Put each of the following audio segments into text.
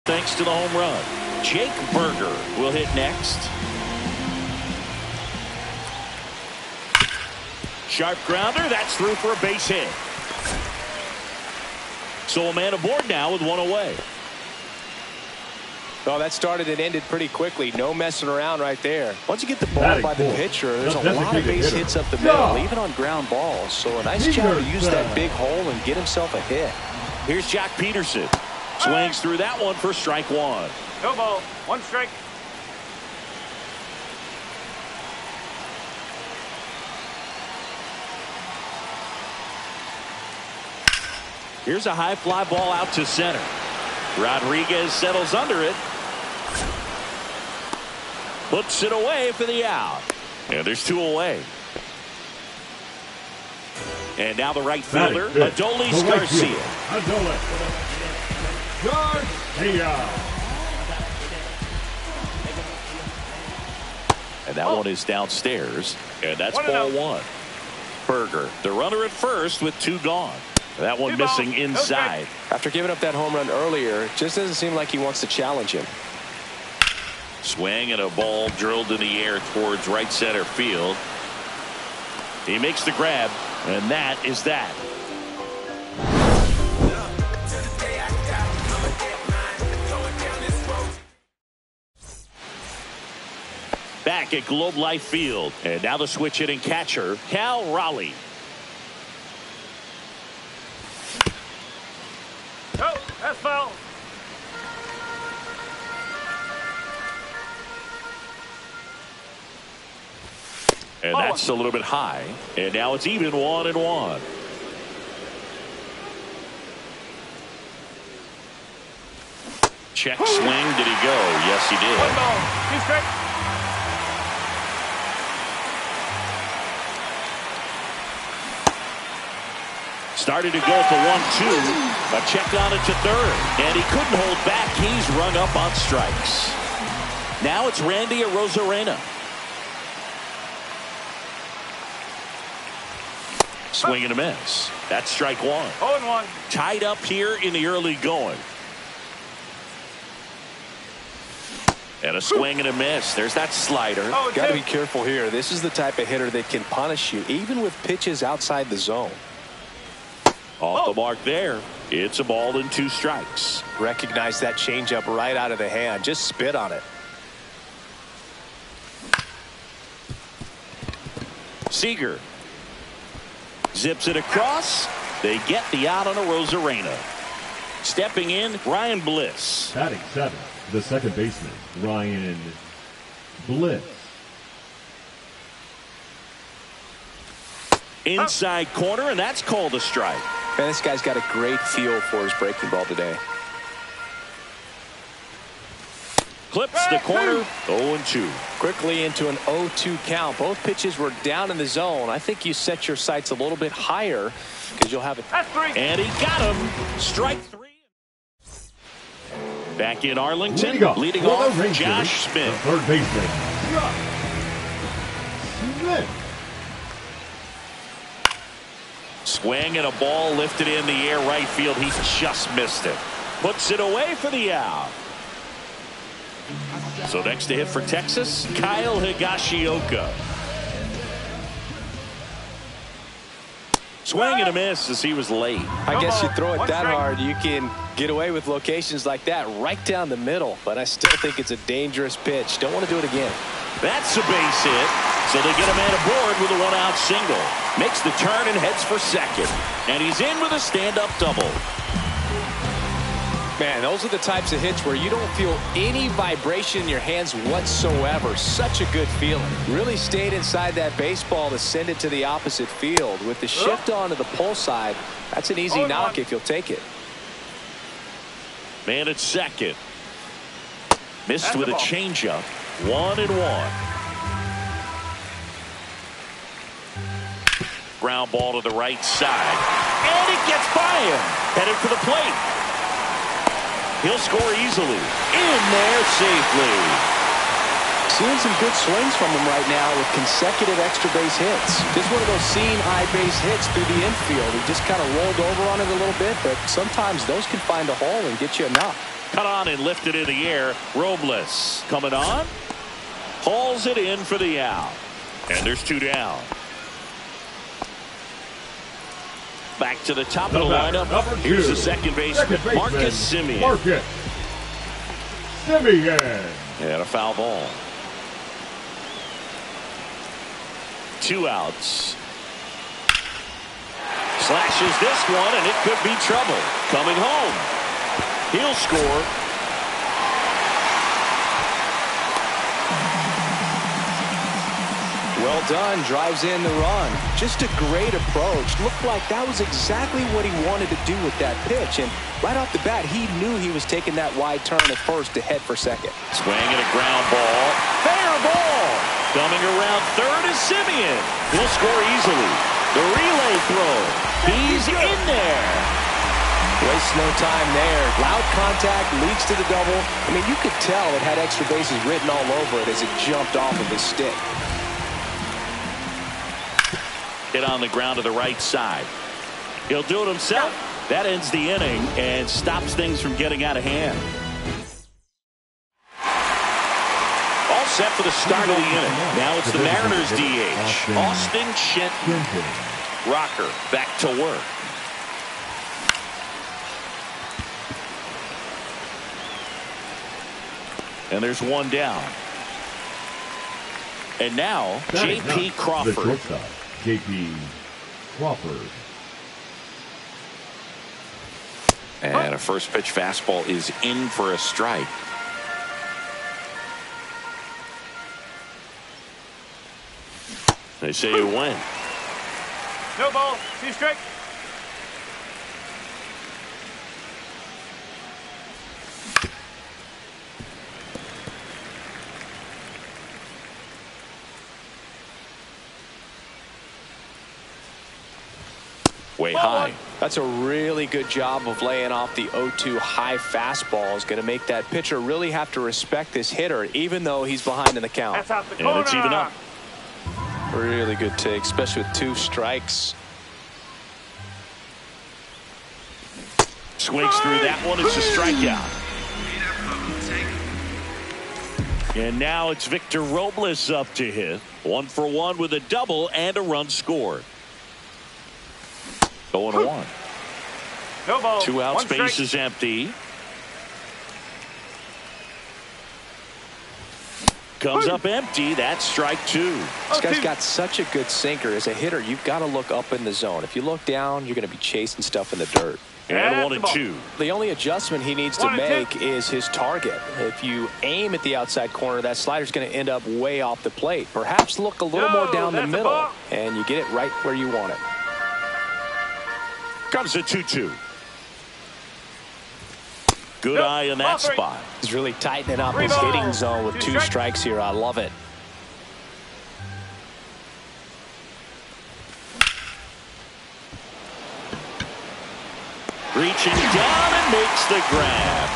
thanks to the home run. Jake Berger will hit next. Sharp grounder. That's through for a base hit. So a man aboard now with one away. Oh, that started and ended pretty quickly. No messing around right there. Once you get the ball by the pitcher, there's a lot of base hits up the middle, even on ground balls. So a nice job to use that big hole and get himself a hit. Here's Jack Peterson. Swings through that one for strike one. No ball. One strike. Here's a high fly ball out to center. Rodriguez settles under it. Puts it away for the out. And there's two away. And now the right fielder, Adolis Garcia. And that one is downstairs. And that's ball one. Berger, the runner at first with two gone. That one missing inside. After giving up that home run earlier, it just doesn't seem like he wants to challenge him. Swing and a ball drilled in the air towards right center field. He makes the grab, and that is that. Back at Globe Life Field, and now the switch hitting catcher, Cal Raleigh. Oh, that's foul. And that's a little bit high. And now it's even 1-1. Check swing. Did he go? Yes, he did. One ball. Two strikes. Started to go for 1-2. A check on it to third. And he couldn't hold back. He's rung up on strikes. Now it's Randy Arozarena. Swing and a miss. That's strike one. 0-1. Tied up here in the early going. And a swing and a miss. There's that slider. Got to be careful here. This is the type of hitter that can punish you even with pitches outside the zone. Off the mark there. It's a ball and two strikes. Recognize that changeup right out of the hand. Just spit on it. Seager zips it across. They get the out on Arozarena. Stepping in, Ryan Bliss. Batting seventh, the second baseman, Ryan Bliss. Inside corner, and that's called a strike. Man, this guy's got a great feel for his breaking ball today. Clips the corner, 0-2. Quickly into an 0-2 count. Both pitches were down in the zone. I think you set your sights a little bit higher because you'll have it. That's three. And he got him. Strike three. Back in Arlington, leading off, Josh Smith. Third baseman, Josh Smith. Swing and a ball lifted in the air right field. He just missed it. Puts it away for the out. So next to hit for Texas, Kyle Higashioka. Swing and a miss as he was late. I guess you throw it that hard, you can get away with locations like that right down the middle. But I still think it's a dangerous pitch. Don't want to do it again. That's a base hit. So they get a man aboard with a one-out single. Makes the turn and heads for second. And he's in with a stand-up double. Man, those are the types of hits where you don't feel any vibration in your hands whatsoever. Such a good feeling. Really stayed inside that baseball to send it to the opposite field. With the shift on to the pull side, that's an easy knock if you'll take it. Man at second. Missed with a changeup. 1-1. Ground ball to the right side. And it gets by him. Headed for the plate. He'll score easily. In there safely. Seeing some good swings from him right now with consecutive extra base hits. Just one of those seeing eye base hits through the infield. He just kind of rolled over on it a little bit, but sometimes those can find a hole and get you a knock. Cut on and lifted in the air. Robles coming on. Hauls it in for the out. And there's 2 down. Back to the top of the lineup. Here's the second baseman, Marcus Semien. Marcus Semien. And a foul ball. 2 outs. Slashes this one, and it could be trouble. Coming home. He'll score. Well done. Drives in the run. Just a great approach. Looked like that was exactly what he wanted to do with that pitch. And right off the bat, he knew he was taking that wide turn at first to head for second. Swing and a ground ball. Fair ball. Coming around third is Semien. He'll score easily. The relay throw. He's in there. Wastes no time there. Loud contact leads to the double. I mean, you could tell it had extra bases written all over it as it jumped off of his stick. Hit on the ground to the right side. He'll do it himself. That ends the inning and stops things from getting out of hand. All set for the start of the inning. Now it's the Mariners DH. Austin Shenton. Rocker back to work. And there's 1 down. And now J.P. Crawford. J.P. Crawford. And a first pitch fastball is in for a strike. They say you win. No ball. 2 strikes. Way high. That's a really good job of laying off the 0-2 high fastball. Is going to make that pitcher really have to respect this hitter, even though he's behind in the count. That's out the corner. And it's even up. Really good take, especially with 2 strikes. Swings through that one. It's a strikeout. And now it's Victor Robles up to hit. 1 for 1 with a double and a run scored. 0-1. No ball. 2 outs. 1 Base strike. is empty. Comes up empty. That's strike 2. This guy's got such a good sinker. As a hitter, you've got to look up in the zone. If you look down, you're going to be chasing stuff in the dirt. And 1-2. The only adjustment he needs to make is his target. If you aim at the outside corner, that slider's going to end up way off the plate. Perhaps look a little more down the middle, and you get it right where you want it. Comes a 2-2. Good eye in that spot. He's really tightening up his hitting zone with 2 strikes here. I love it. Reaching down and makes the grab.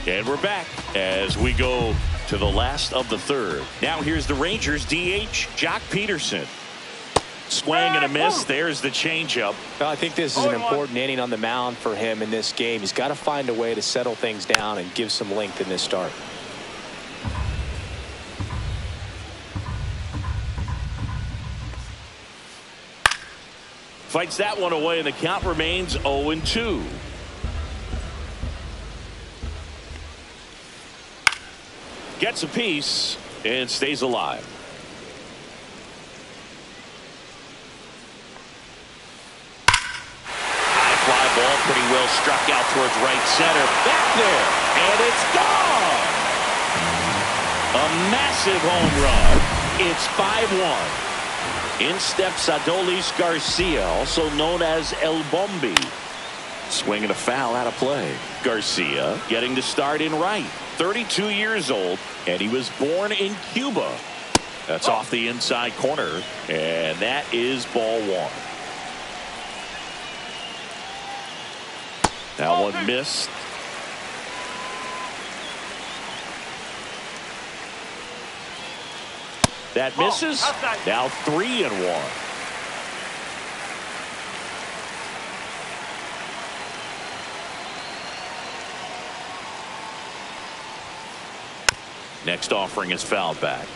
And we're back as we go to the last of the third. Now here's the Rangers DH, Jock Peterson. Swing and a miss. There's the changeup. Well, I think this is an important inning on the mound for him in this game. He's got to find a way to settle things down and give some length in this start. Fights that one away, and the count remains 0-2. Gets a piece and stays alive. Ball pretty well struck out towards right center. Back there. And it's gone. A massive home run. It's 5-1. In steps Adolis Garcia, also known as El Bombi. Swing and a foul out of play. Garcia getting to start in right. 32 years old, and he was born in Cuba. That's off the inside corner, and that is ball 1. That one missed. That misses. Now 3-1. Next offering is fouled back.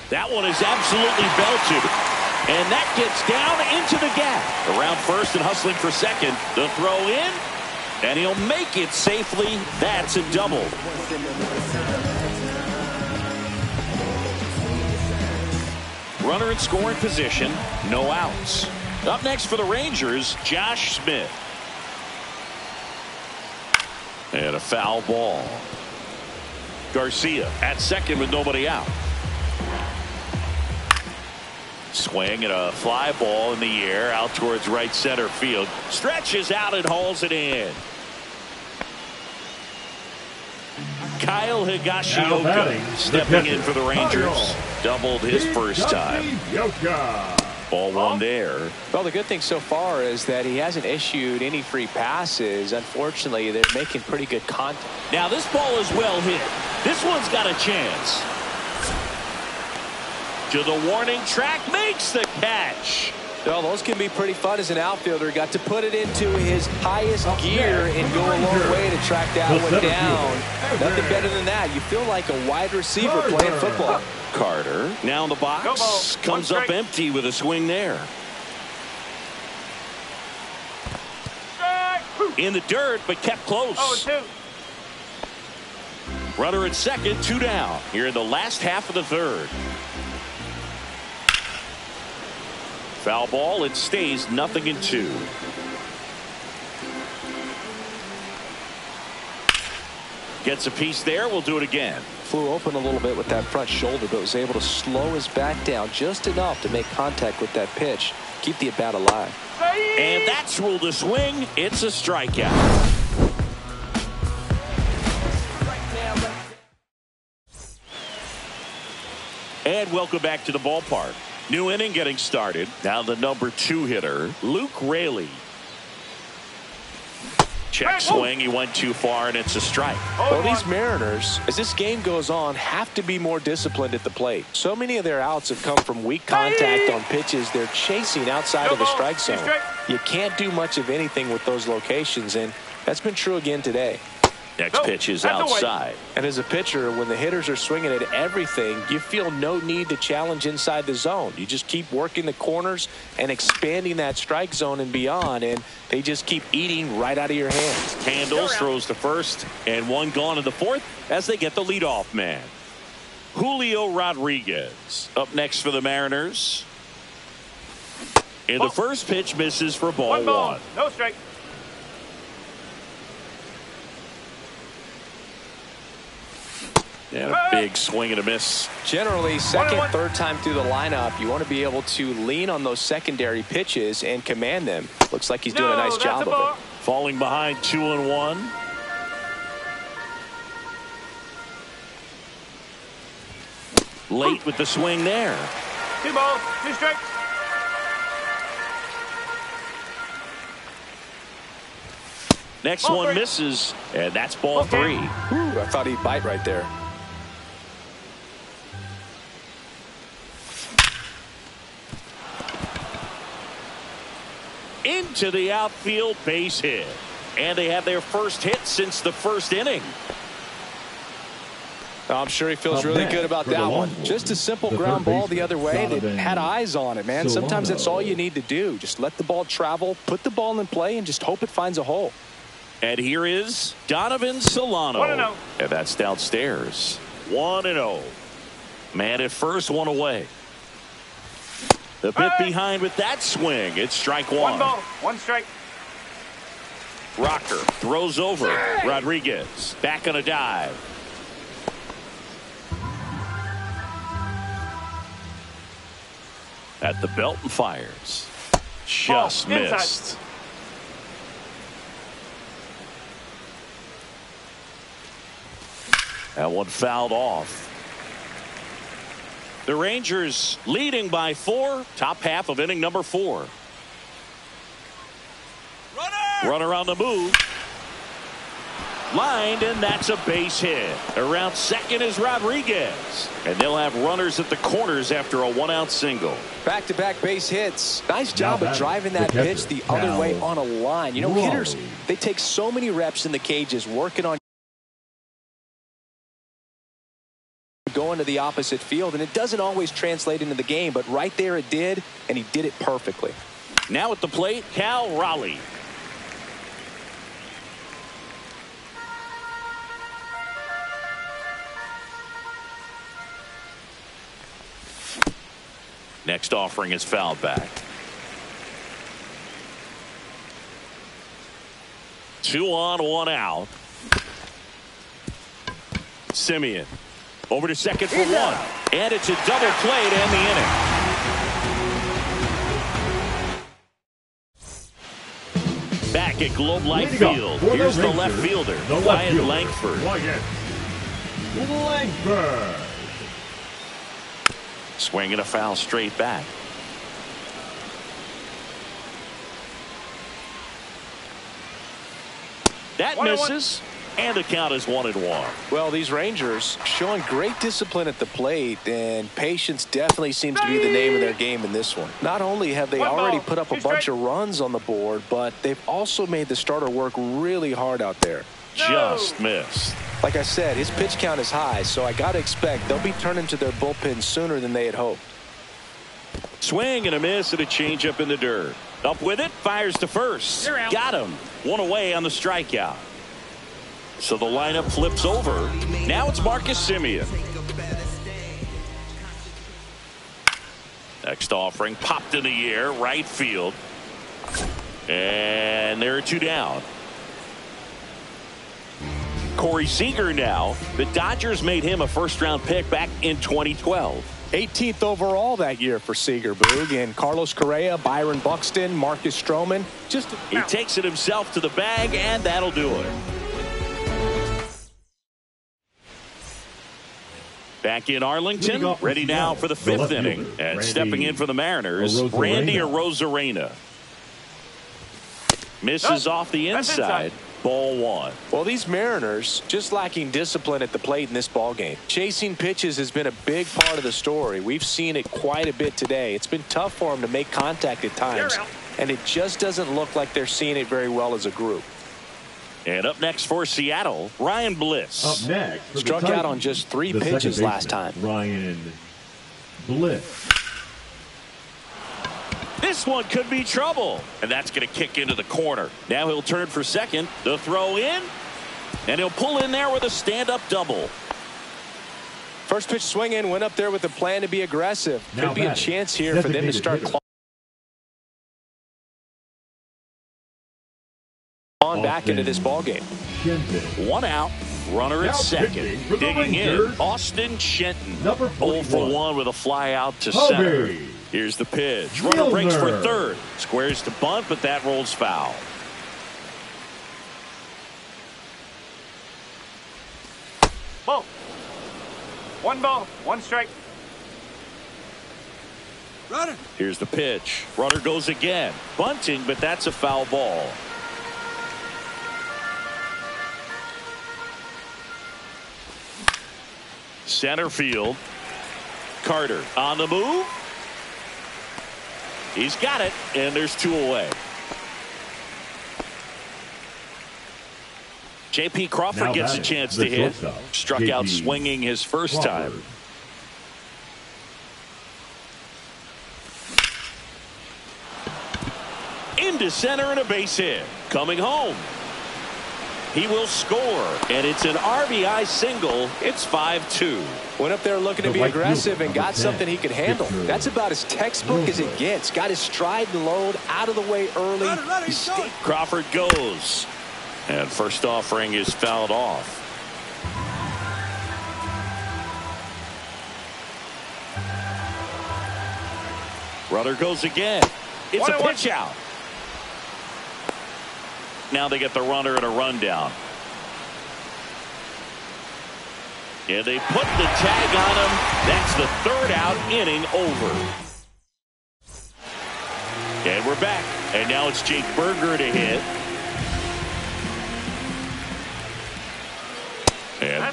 That one is absolutely belted. And that gets down into the gap. Around first and hustling for second. The throw in. And he'll make it safely. That's a double. Runner in scoring position. No outs. Up next for the Rangers, Josh Smith. And a foul ball. Garcia at second with nobody out. Swing and a fly ball in the air out towards right center field. Stretches out and hauls it in. Kyle Higashioka stepping in for the Rangers. Doubled his first time. Ball one there. Well, the good thing so far is that he hasn't issued any free passes. Unfortunately, they're making pretty good contact. Now this ball is well hit. This one's got a chance. To the warning track, makes the catch. Well, those can be pretty fun as an outfielder. Got to put it into his highest gear and go a long way to track that one down. Nothing better than that. You feel like a wide receiver playing football. Carter now in the box. Comes up empty with a swing there. In the dirt, but kept close. 0-2. Runner at second, 2 down. Here in the last half of the third. Foul ball. It stays 0-2. Gets a piece there. We'll do it again. Flew open a little bit with that front shoulder, but was able to slow his back down just enough to make contact with that pitch. Keep the at-bat alive. And that's ruled a swing. It's a strikeout. And welcome back to the ballpark. New inning getting started. Now the number 2 hitter, Luke Raley. Check swing. He went too far, and it's a strike. Well, these Mariners, as this game goes on, have to be more disciplined at the plate. So many of their outs have come from weak contact on pitches they're chasing outside of the strike zone. You can't do much of anything with those locations, and that's been true again today. Next pitch is outside. And as a pitcher, when the hitters are swinging at everything, you feel no need to challenge inside the zone. You just keep working the corners and expanding that strike zone and beyond, and they just keep eating right out of your hands. Candles throws to first, and one gone in the fourth as they get the leadoff man. Julio Rodriguez up next for the Mariners. And the first pitch misses for ball one. No strike. And a big swing and a miss. Generally, second, third time through the lineup, you want to be able to lean on those secondary pitches and command them. Looks like he's doing a nice job of it. Falling behind 2-1. Late with the swing there. 2 balls, 2 strikes. Next one misses, and that's ball 3. Ooh, I thought he'd bite right there. Into the outfield, base hit. And they have their first hit since the first inning. I'm sure he feels really good about that one. Just a simple ground ball the other way that had eyes on it, man. Sometimes that's all you need to do. Just let the ball travel, put the ball in play, and just hope it finds a hole. And here is Donovan Solano. 1-0. And that's downstairs. 1-0. Man at first, one away. The bit behind with that swing. It's strike 1. 1 ball, 1 strike. Rocker throws over. Rodriguez back on a dive. At the belt and fires. Just missed. That one fouled off. The Rangers leading by 4. Top half of inning number 4. Runner on the move. Lined, and that's a base hit. Around second is Rodriguez. And they'll have runners at the corners after a one-out single. Back-to-back base hits. Nice job of driving that pitch the other way on a line. You know, hitters, they take so many reps in the cages working on going to the opposite field, and it doesn't always translate into the game, but right there it did, and he did it perfectly. Now at the plate, Cal Raleigh. Next offering is fouled back. 2 on, 1 out. Simeon over to second for 1. And it's a double play to end the inning. Back at Globe Life Field. Here's the left fielder, Wyatt Langford. Swinging a foul straight back. That misses. And the count is 1-1. Well, these Rangers showing great discipline at the plate, and patience definitely seems to be the name of their game in this one. Not only have they already put up a bunch of runs on the board, but they've also made the starter work really hard out there. Just missed. Like I said, his pitch count is high, so I got to expect they'll be turning to their bullpen sooner than they had hoped. Swing and a miss and a changeup in the dirt. Up with it, fires to first. Got him. 1 away on the strikeout. So the lineup flips over. Now it's Marcus Simeon. Next offering popped in the air, right field. And there are 2 down. Corey Seager now. The Dodgers made him a first-round pick back in 2012. 18th overall that year for Seager, Boog. And Carlos Correa, Byron Buxton, Marcus Stroman. He takes it himself to the bag, and that'll do it. Back in Arlington, ready now for the 5th inning. And stepping in for the Mariners, Randy Arozarena. Misses off the inside. Ball 1. Well, these Mariners just lacking discipline at the plate in this ballgame. Chasing pitches has been a big part of the story. We've seen it quite a bit today. It's been tough for them to make contact at times, and it just doesn't look like they're seeing it very well as a group. And up next for Seattle, Ryan Bliss. Up next, struck out on just 3 pitches last time. Ryan Bliss. This one could be trouble, and that's going to kick into the corner. Now he'll turn for second. The throw in, and he'll pull in there with a stand-up double. First pitch swing in, went up there with a plan to be aggressive. Could be a chance here for them to start on back into this ball game. 1 out, runner at second. Digging in, Austin Shenton. 0 for 1 with a fly out to center. Here's the pitch. Runner breaks for third. Squares to bunt, but that rolls foul. Ball. 1 ball, 1 strike. Runner. Here's the pitch. Runner goes again. Bunting, but that's a foul ball. Center field. Carter on the move. He's got it, and there's 2 away. J.P. Crawford gets a chance to hit. Struck out swinging his first time. Into center and a base hit. Coming home. He will score, and it's an RBI single. It's 5-2. Went up there looking to be aggressive and got something he could handle. That's about as textbook as it gets. Got his stride and load out of the way early. Crawford goes, and first offering is fouled off. Runner goes again. It's a pitch out. Now they get the runner and a rundown. And they put the tag on him. That's the 3rd out, inning over. And we're back. And now it's Jake Burger to hit.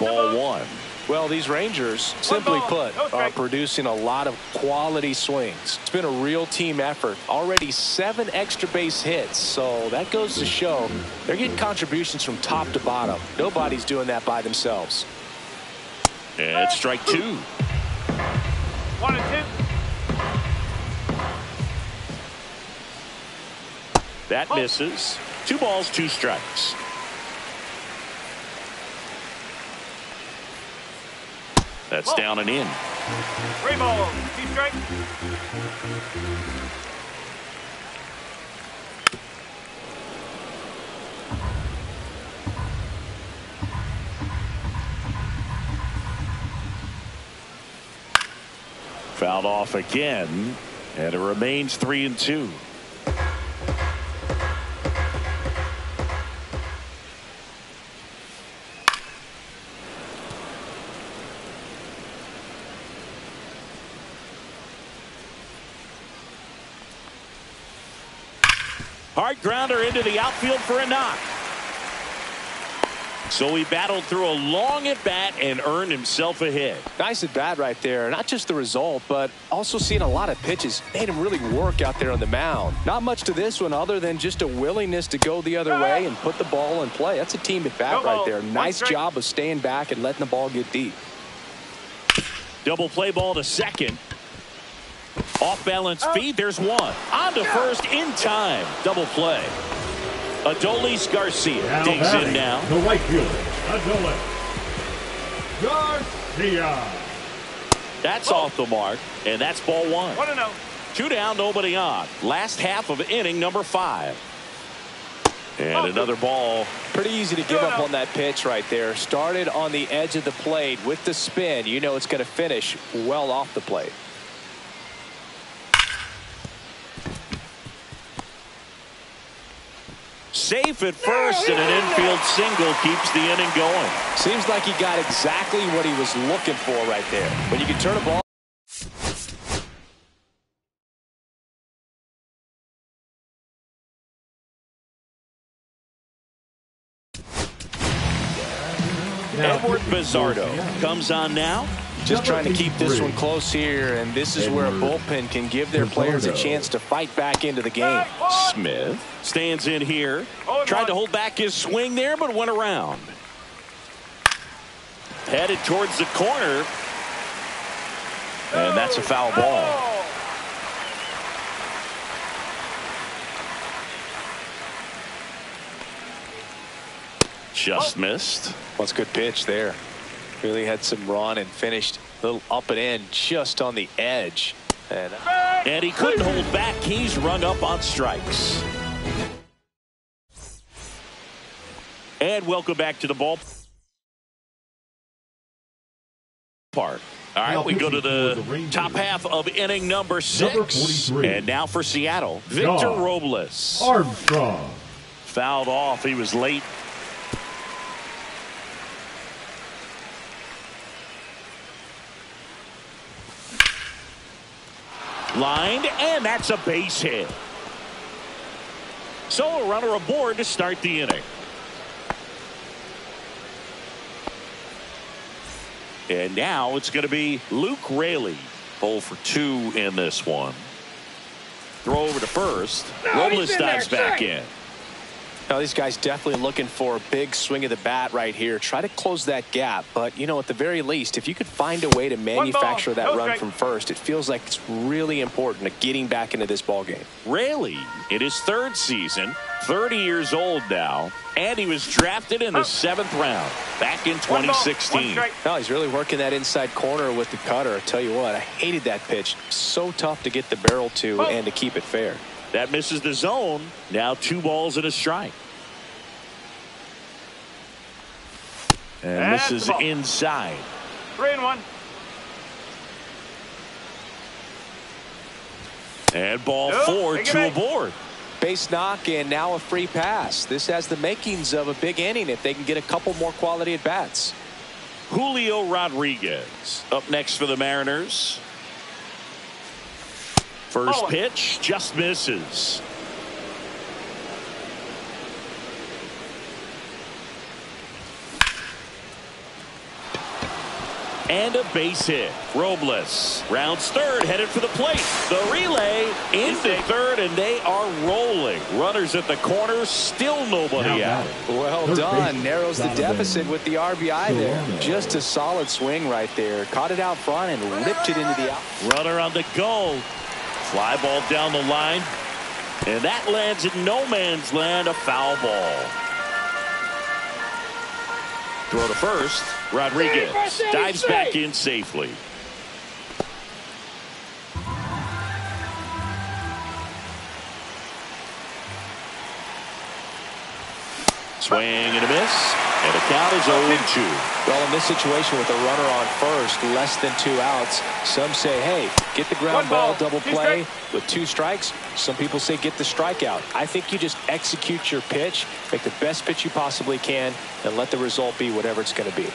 ball one. Well, these Rangers, simply put, are producing a lot of quality swings. It's been a real team effort. Already 7 extra base hits, so that goes to show they're getting contributions from top to bottom. Nobody's doing that by themselves. And strike 2. 1 and 2. That misses. 2 balls, 2 strikes. That's down and in. 3 balls, 2 strikes. Fouled off again, and it remains 3 and 2. Hard grounder into the outfield for a knock. So he battled through a long at bat and earned himself a hit. Nice at bat right there. Not just the result, but also seeing a lot of pitches made him really work out there on the mound. Not much to this one other than just a willingness to go the other way and put the ball in play. That's a team at bat right there. Nice job of staying back and letting the ball get deep. Double play ball to second. Off balance feed. There's one. On to first in time. Double play. Adolis Garcia Now digs batting, in now. The right fielder, Adolis Garcia. That's off the mark, and that's ball 1. 1 and 0. 2 down, nobody on. Last half of inning number 5. And another ball. Pretty easy to give up on that pitch right there. Started on the edge of the plate with the spin. You know it's going to finish well off the plate. Safe at first, and an infield single keeps the inning going. Seems like he got exactly what he was looking for right there. When you can turn a ball. Edward Bizzardo comes on now. Just trying to keep this one close here, and this is where a bullpen can give their players a chance to fight back into the game. Smith stands in here. Tried to hold back his swing there, but went around. Headed towards the corner. And that's a foul ball. Just missed. Well, it's a good pitch there. Really had some run and finished a little up and in just on the edge. And he couldn't hold back. He's rung up on strikes. And welcome back to the ballpark. All right, we go to the top half of inning number 6. And now for Seattle, Victor Robles. Armstrong. Fouled off. He was late. Lined, and that's a base hit. So a runner aboard to start the inning. And now it's going to be Luke Raley. 0 for 2 in this one. Throw over to first. Robles dives back in. Now, these guys definitely looking for a big swing of the bat right here. Try to close that gap. But, you know, at the very least, if you could find a way to manufacture that run from first, it feels like it's really important to getting back into this ball game. Raley in his 3rd season, 30 years old now, and he was drafted in the 7th round back in 2016. No, he's really working that inside corner with the cutter. I tell you what, I hated that pitch. So tough to get the barrel to and to keep it fair. That misses the zone. Now 2 balls and a strike. And this is inside. 3-1. And ball 4, 2 aboard. Base knock and now a free pass. This has the makings of a big inning if they can get a couple more quality at bats. Julio Rodriguez up next for the Mariners. First pitch just misses. And a base hit. Robles rounds third, headed for the plate. The relay into third, and they are rolling. Runners at the corner, still nobody out. Well done. Narrows the deficit with the RBI there. Just a solid swing right there. Caught it out front and ripped it into the out. Runner on the go. Fly ball down the line. And that lands in no man's land, a foul ball. Throw to first. Rodriguez dives back in safely. Swing and a miss. And the count is 0-2. Well, in this situation with a runner on first, less than 2 outs, some say, hey, get the ground ball, double play with 2 strikes. Some people say get the strikeout. I think you just execute your pitch, make the best pitch you possibly can, and let the result be whatever it's going to be.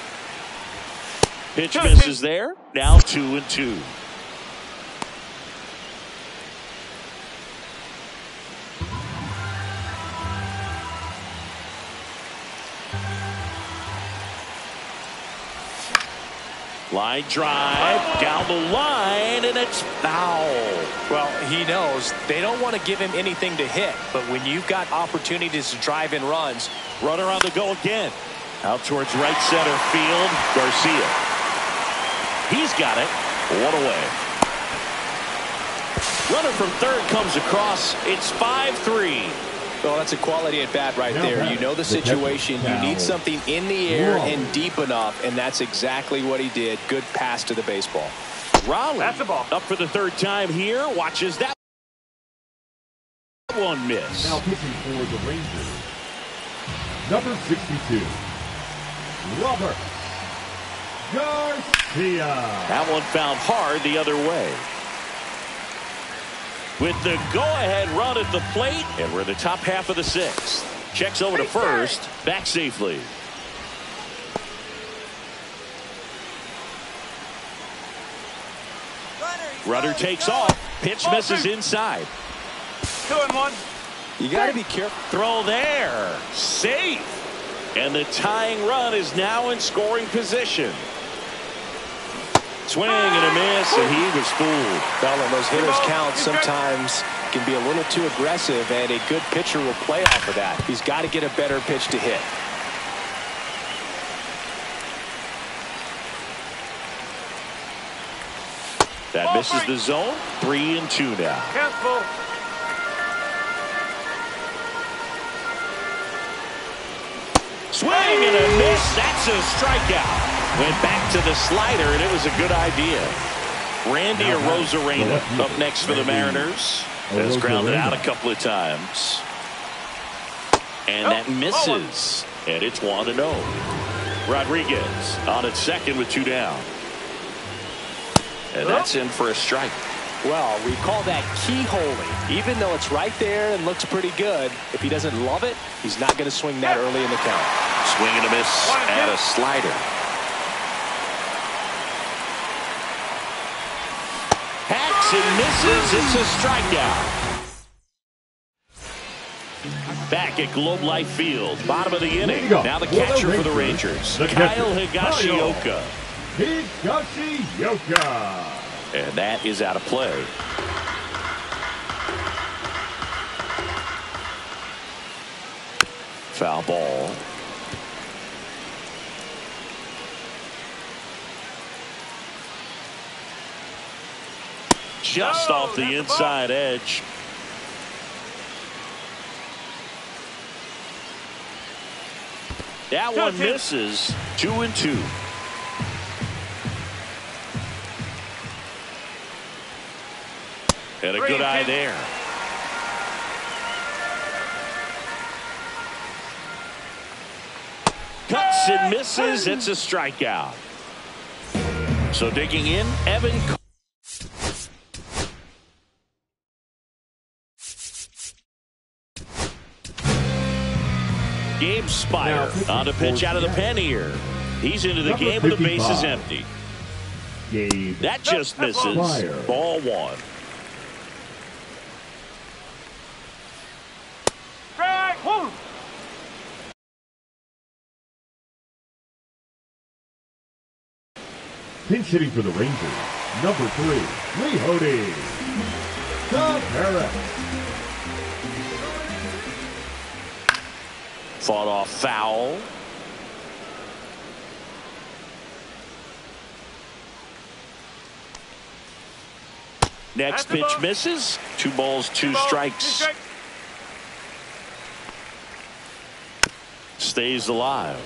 Pitch misses there. Now 2-2. Line drive down the line, and it's foul. Well, he knows they don't want to give him anything to hit, but when you've got opportunities to drive in runs. Runner on the go again. Out towards right center field. Garcia. He's got it. 1 away. Runner from third comes across. It's 5-3. Well, that's a quality at bat right there. You know the situation. You need something in the air and deep enough, and that's exactly what he did. Good pass to the baseball. Raleigh That's the ball. up for the third time here. Watches that one miss. Now pitching for the Rangers, number 62, Robert Garcia. That one found hard the other way. With the go-ahead run at the plate, and we're in the top half of the 6th. Checks over to first, back safely. Runner takes off. Pitch misses inside. 2-1. You got to be careful. Throw there. Safe. And the tying run is now in scoring position. Swing and a miss, and he was fooled. Well, and those hitters count sometimes can be a little too aggressive, and a good pitcher will play off of that. He's got to get a better pitch to hit. That misses the zone. 3-2 now. Careful. Swing and a miss. That's a strikeout. Went back to the slider, and it was a good idea. Randy Arozarena up next for the Mariners. Has grounded out a couple of times. And that misses. And it's 1-0. Rodriguez on at second with 2 down. And that's in for a strike. Well, we call that keyholing. Even though it's right there and looks pretty good, if he doesn't love it, he's not going to swing that early in the count. Swing and a miss and a slider. Hacks and misses. It's a strikeout. Back at Globe Life Field, bottom of the inning. Now the catcher for the Rangers, Kyle Higashioka. Higashioka. And that is out of play. Foul ball. Just off the inside edge. That one misses. 2-2. And a good eye there. Cuts and misses. It's a strikeout. So digging in, Evan. Gabe Spire on the pitch out of the pen here. He's into the game with the bases empty. That just misses. Ball 1. Pinch hitting for the Rangers, number 3, Lee Hody. Fought off foul. Next pitch misses. 2 balls, 2 strikes. Stays alive.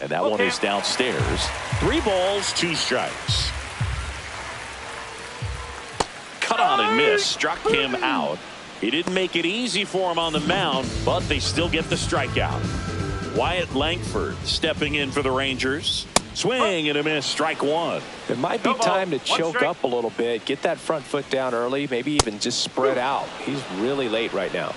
And that one is downstairs. 3 balls, 2 strikes. Cut on and miss. Struck him out. He didn't make it easy for him on the mound, but they still get the strikeout. Wyatt Langford stepping in for the Rangers. Swing and a miss. Strike 1. It might be time to choke up a little bit. Get that front foot down early. Maybe even just spread out. He's really late right now.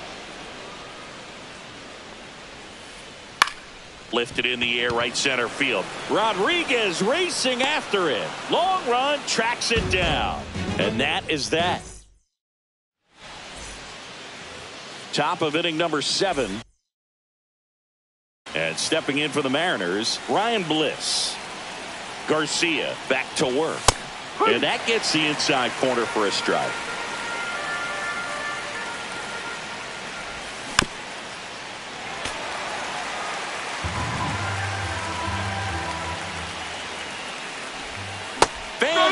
Lifted in the air, right center field. Rodriguez racing after it. Long run, tracks it down. And that is that. Top of inning number 7. And stepping in for the Mariners, Ryan Bliss. Garcia back to work. And that gets the inside corner for a strike.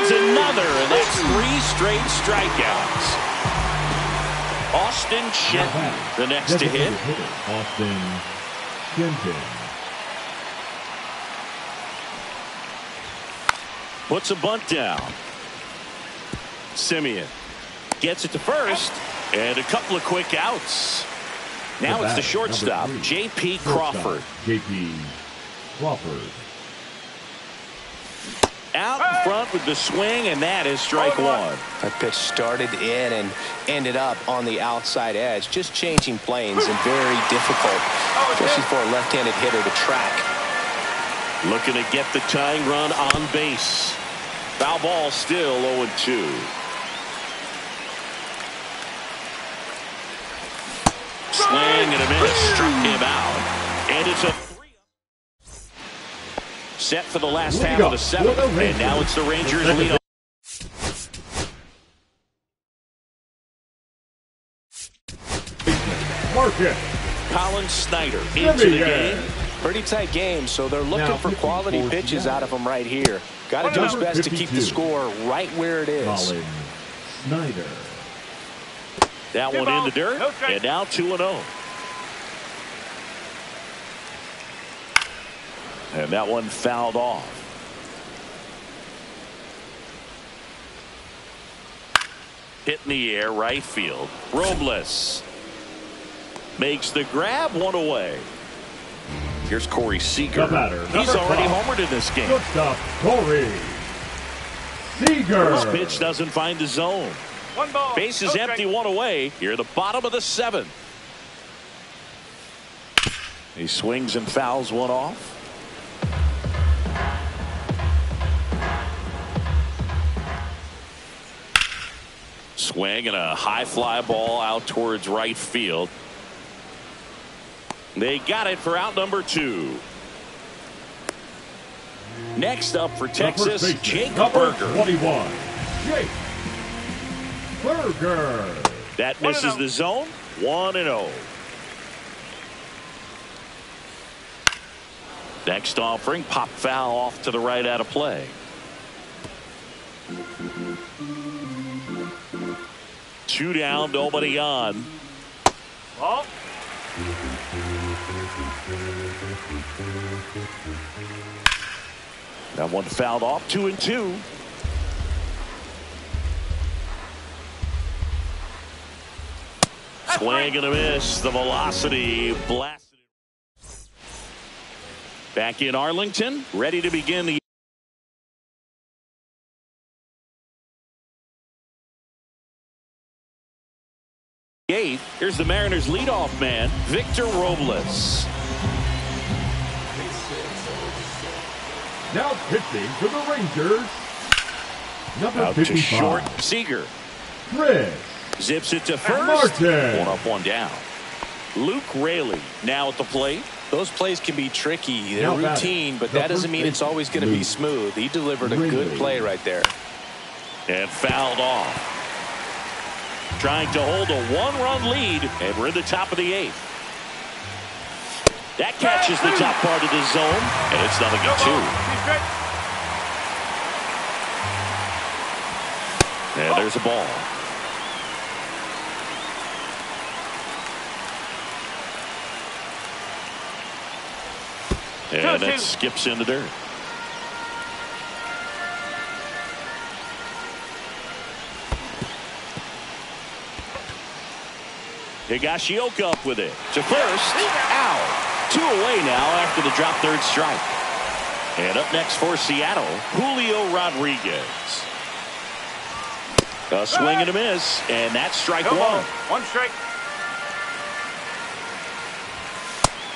Another, and that's 3 straight strikeouts. Austin Shenton, the next to hit. Austin Shenton. Puts a bunt down. Simeon gets it to first, and a couple of quick outs. Now it's the shortstop, J.P. Crawford. J.P. Crawford. Out in front with the swing, and that is strike 1. That pitch started in and ended up on the outside edge. Just changing planes and very difficult, especially for a left-handed hitter to track. Looking to get the tying run on base. Foul ball, still 0-2. Swing and a miss. Struck him out. And it's a set for the last half of the 7th, and now it's the Rangers lead. Colin Snyder into the game. Pretty tight game, so they're looking for quality pitches out of him right here. Got to do his best to keep the score right where it is. Colin Snyder. That one in the dirt, and now 2-0. And that one fouled off. Hit in the air, right field. Robles makes the grab, 1 away. Here's Corey Seager. He's already homered in this game. Good stuff, Corey Seager. This pitch doesn't find the zone. 1 ball. Base is empty, 1 away. Here, the bottom of the 7th. He swings and fouls one off. Swing and a high fly ball out towards right field. They got it for out number 2. Next up for Texas, Jake Burger. 21, Jake Burger. That misses the zone. 1-0. Next offering, pop foul off to the right out of play. Two down, nobody on. Ball. That one fouled off, 2-2. Swing and a miss. The velocity blasted. Back in Arlington, ready to begin the eighth. Here's the Mariners leadoff man, Victor Robles. Now pitching for the Rangers, Number Out to 55. short, Seager. Chris Zips it to first. Martin. One up, one down. Luke Raley now at the plate. Those plays can be tricky. They're Now routine, but that doesn't mean it's always going to be smooth. He delivered a good play right there. And fouled off. Trying to hold a one-run lead, and we're in the top of the 8th. That catches the top part of the zone, and it's 0-2. And there's a ball. And that skips in the dirt. Higashioka up with it. To first. Out. 2 away now after the drop third strike. And up next for Seattle, Julio Rodriguez. A swing and a miss, and that's strike one. One strike.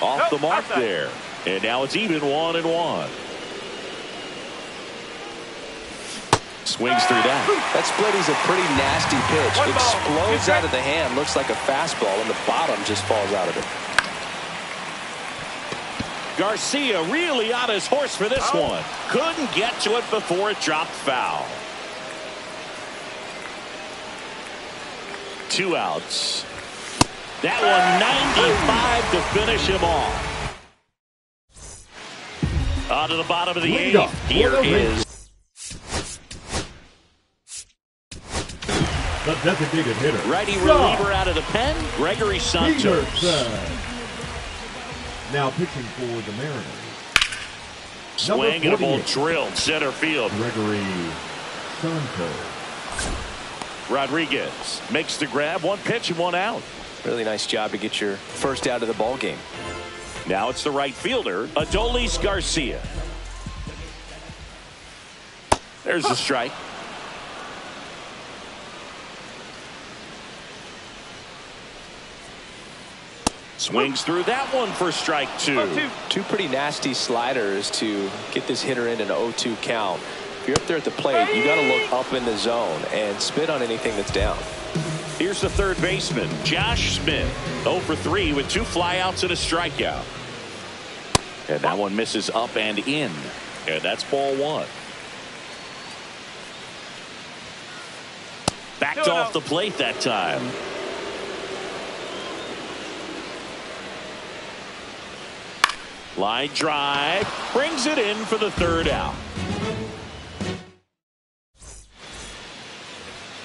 Off the mark there. And now it's even 1-1. Swings through that. That splitty's a pretty nasty pitch. Explodes out of the hand. Looks like a fastball, and the bottom just falls out of it. Garcia really on his horse for this one. Couldn't get to it before it dropped foul. 2 outs. That one 95 to finish him off. On to the bottom of the 8th. Here is the designated hitter. righty reliever out of the pen, Gregory Santos. Now pitching for the Mariners. Swing and a ball drilled center field. Gregory Santos. Rodriguez makes the grab. 1 pitch and 1 out. Really nice job to get your first out of the ball game. Now it's the right fielder, Adolis Garcia. There's the strike. Swings through that one for strike 2. 2 pretty nasty sliders to get this hitter in an 0-2 count. If you're up there at the plate, you got to look up in the zone and spit on anything that's down. Here's the third baseman, Josh Smith. 0 for 3 with 2 flyouts and a strikeout. And that one misses up and in. And that's ball 1. Backed off the plate that time. Line drive. Brings it in for the 3rd out.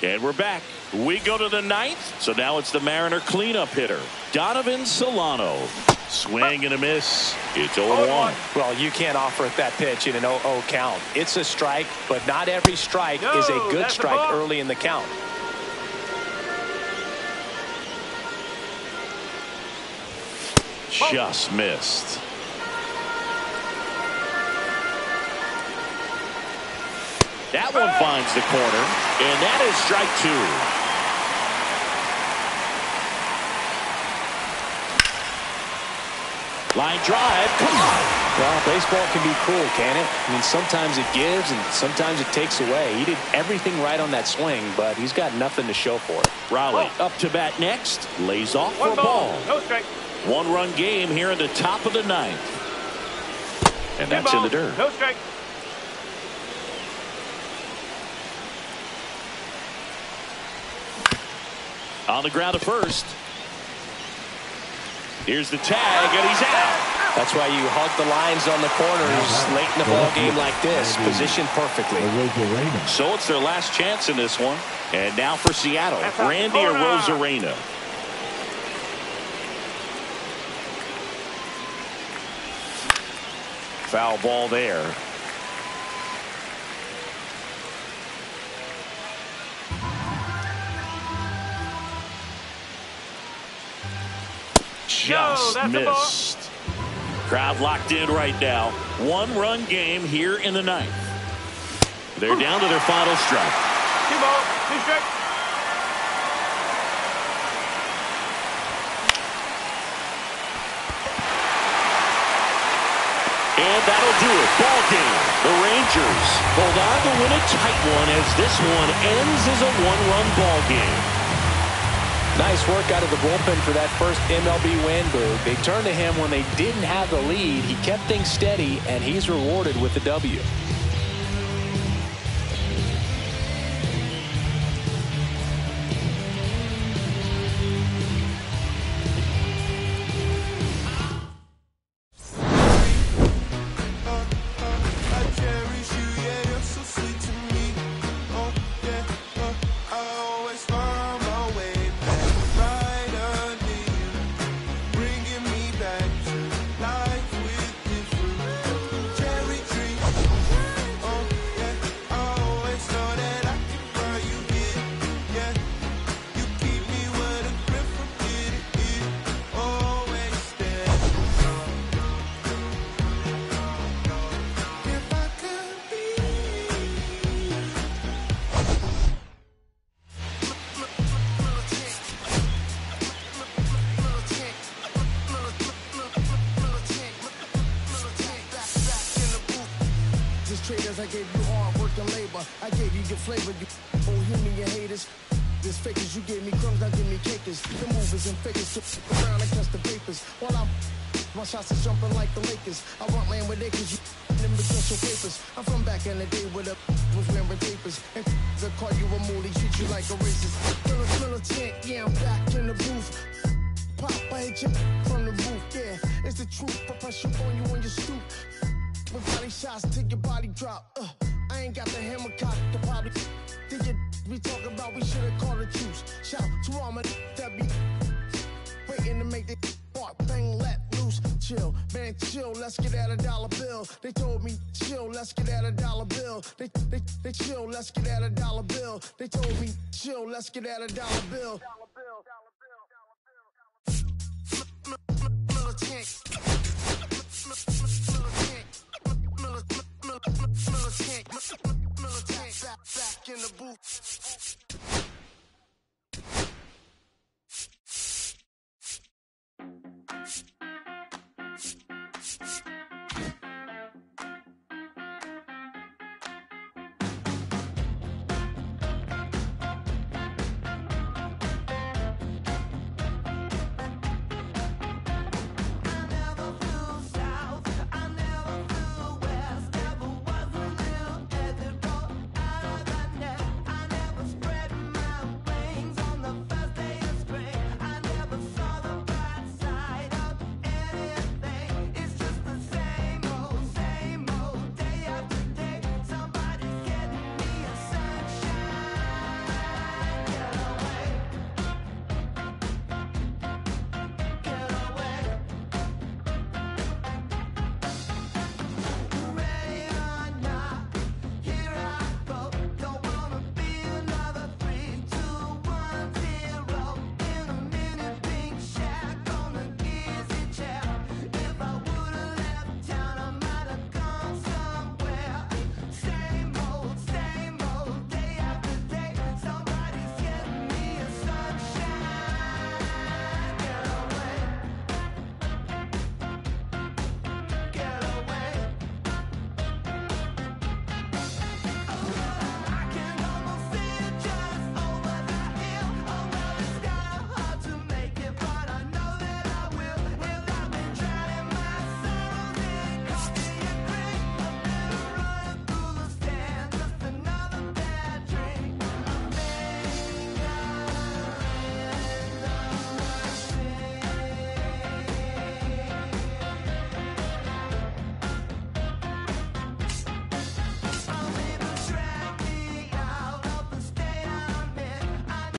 And we're back. We go to the 9th. So now it's the Mariner cleanup hitter, Donovan Solano. Swing and a miss. It's 0-1. Well, you can't offer it that pitch in an 0-0 count. It's a strike, but not every strike is a good strike early in the count. Just missed. That one finds the corner, and that is strike 2. Line drive, come on. Well, baseball can be cruel, can it? I mean, sometimes it gives and sometimes it takes away. He did everything right on that swing, but he's got nothing to show for it. Raleigh up to bat next, lays off for a ball. No strike. 1-run game here in the top of the 9th. And that's in the dirt. No strike. On the ground to first. Here's the tag, and he's out. That's why you hug the lines on the corners late in the ball game like this, positioned perfectly. So it's their last chance in this one. And now for Seattle, Randy Arozarena. Foul ball there. Just missed. Crowd locked in right now. 1-run game here in the 9th. They're down to their final strike. 2 balls, 2 strikes. And that'll do it. Ball game. The Rangers hold on to win a tight one as this one ends as a one-run ball game. Nice work out of the bullpen for that first MLB win, Boog. They turned to him when they didn't have the lead. He kept things steady, and he's rewarded with the W. I gave you hard work and labor. I gave you your flavor. You bohemian haters. This fakers, you gave me crumbs, now give me cakers. The movers and fakers took around and catch the papers. While my shots is jumping like the Lakers. I want land with acres, you in between your papers. I'm from back in the day with wearing papers. And they'll call you a mooly, treat you like a racist. Militant, yeah, I'm back in the booth. Pop, I hit you from the roof, yeah. It's the truth, I press you on you on your stoop. With body shots till your body drop. I ain't got the hammer cock to probably think it we talk about. We should've called a truce. Shout to all my that be waiting to make the part bang let loose. Chill, man, chill. Let's get at $1 bill. They told me chill. Let's get at $1 bill. They chill. Let's get at $1 bill. They told me chill. Let's get at $1 bill. Back in the booth.